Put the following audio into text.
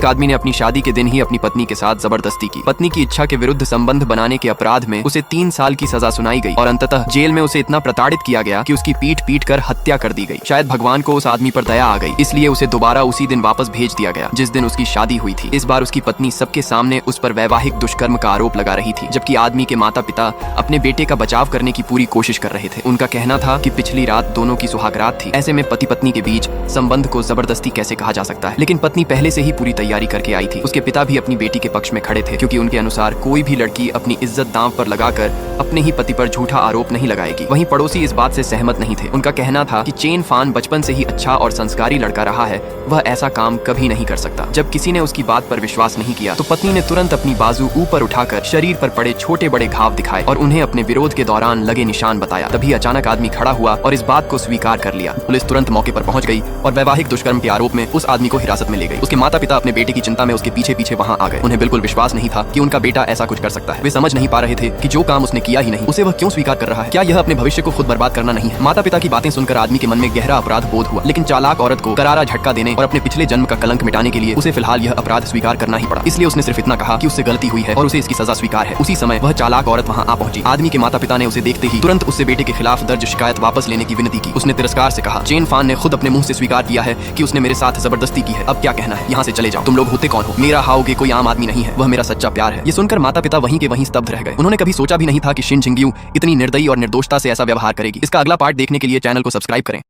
आदमी ने अपनी शादी के दिन ही अपनी पत्नी के साथ जबरदस्ती की। पत्नी की इच्छा के विरुद्ध संबंध बनाने के अपराध में उसे 3 साल की सजा सुनाई गई और अंततः जेल में उसे इतना प्रताड़ित किया गया कि उसकी पीट पीट कर हत्या कर दी गई। शायद भगवान को उस आदमी पर दया आ गई, इसलिए उसे दोबारा उसी दिन वापस भेज दिया गया जिस दिन उसकी शादी हुई थी। इस बार उसकी पत्नी सबके सामने उस पर वैवाहिक दुष्कर्म का आरोप लगा रही थी, जबकि आदमी के माता पिता अपने बेटे का बचाव करने की पूरी कोशिश कर रहे थे। उनका कहना था कि पिछली रात दोनों की सुहागरात थी, ऐसे में पति पत्नी के बीच संबंध को जबरदस्ती कैसे कहा जा सकता है। लेकिन पत्नी पहले से ही पूरी तैयारी करके आई थी। उसके पिता भी अपनी बेटी के पक्ष में खड़े थे, क्योंकि उनके अनुसार कोई भी लड़की अपनी इज्जत दांव पर लगाकर अपने ही पति पर झूठा आरोप नहीं लगाएगी। वहीं पड़ोसी इस बात से सहमत नहीं थे। उनका कहना था कि चेन फान बचपन से ही अच्छा और संस्कारी लड़का रहा है, वह ऐसा काम कभी नहीं कर सकता। जब किसी ने उसकी बात पर विश्वास नहीं किया तो पत्नी ने तुरंत अपनी बाजू ऊपर उठाकर शरीर पर पड़े छोटे बड़े घाव दिखाए और उन्हें अपने विरोध के दौरान लगे निशान बताया। तभी अचानक आदमी खड़ा हुआ और इस बात को स्वीकार कर लिया। पुलिस तुरंत मौके पर पहुंच गई और वैवाहिक दुष्कर्म के आरोप में उस आदमी को हिरासत में ले गई। उसके माता पिता अपने बेटे की चिंता में उसके पीछे पीछे वहां आ गए। उन्हें बिल्कुल विश्वास नहीं था कि उनका बेटा ऐसा कुछ कर सकता है। वे समझ नहीं पा रहे थे कि जो काम उसने किया ही नहीं, उसे वह क्यों स्वीकार कर रहा है। क्या यह अपने भविष्य को खुद बर्बाद करना नहीं है? माता पिता की बातें सुनकर आदमी के मन में गहरा अपराध बोध हुआ, लेकिन चालाक औरत को करारा झटका देने और अपने पिछले जन्म का कलंक मिटाने के लिए उसे फिलहाल यह अपराध स्वीकार करना ही पड़ा। इसलिए उसने सिर्फ इतना कहा कि उससे गलती हुई है और उसे इसकी सजा स्वीकार है। उसी समय वह चालाक औरत वहां आ पहुंची। आदमी के माता पिता ने उसे देखते ही तुरंत उससे बेटे के खिलाफ दर्ज शिकायत वापस लेने की विनती की। उसने तिरस्कार से कहा, चेन फान ने खुद अपने मुंह से स्वीकार किया है कि उसने मेरे साथ जबरदस्ती की है। अब क्या कहना है? यहाँ से चले जाओ। तुम लोग होते कौन हो? मेरा हाओगे कोई आम आदमी नहीं है, वह मेरा सच्चा प्यार है। ये सुनकर माता पिता वहीं के वहीं स्तब्ध रह गए। उन्होंने कभी सोचा भी नहीं था कि शिन झिंगियू इतनी निर्दयी और निर्दोषता से ऐसा व्यवहार करेगी। इसका अगला पार्ट देखने के लिए चैनल को सब्सक्राइब करें।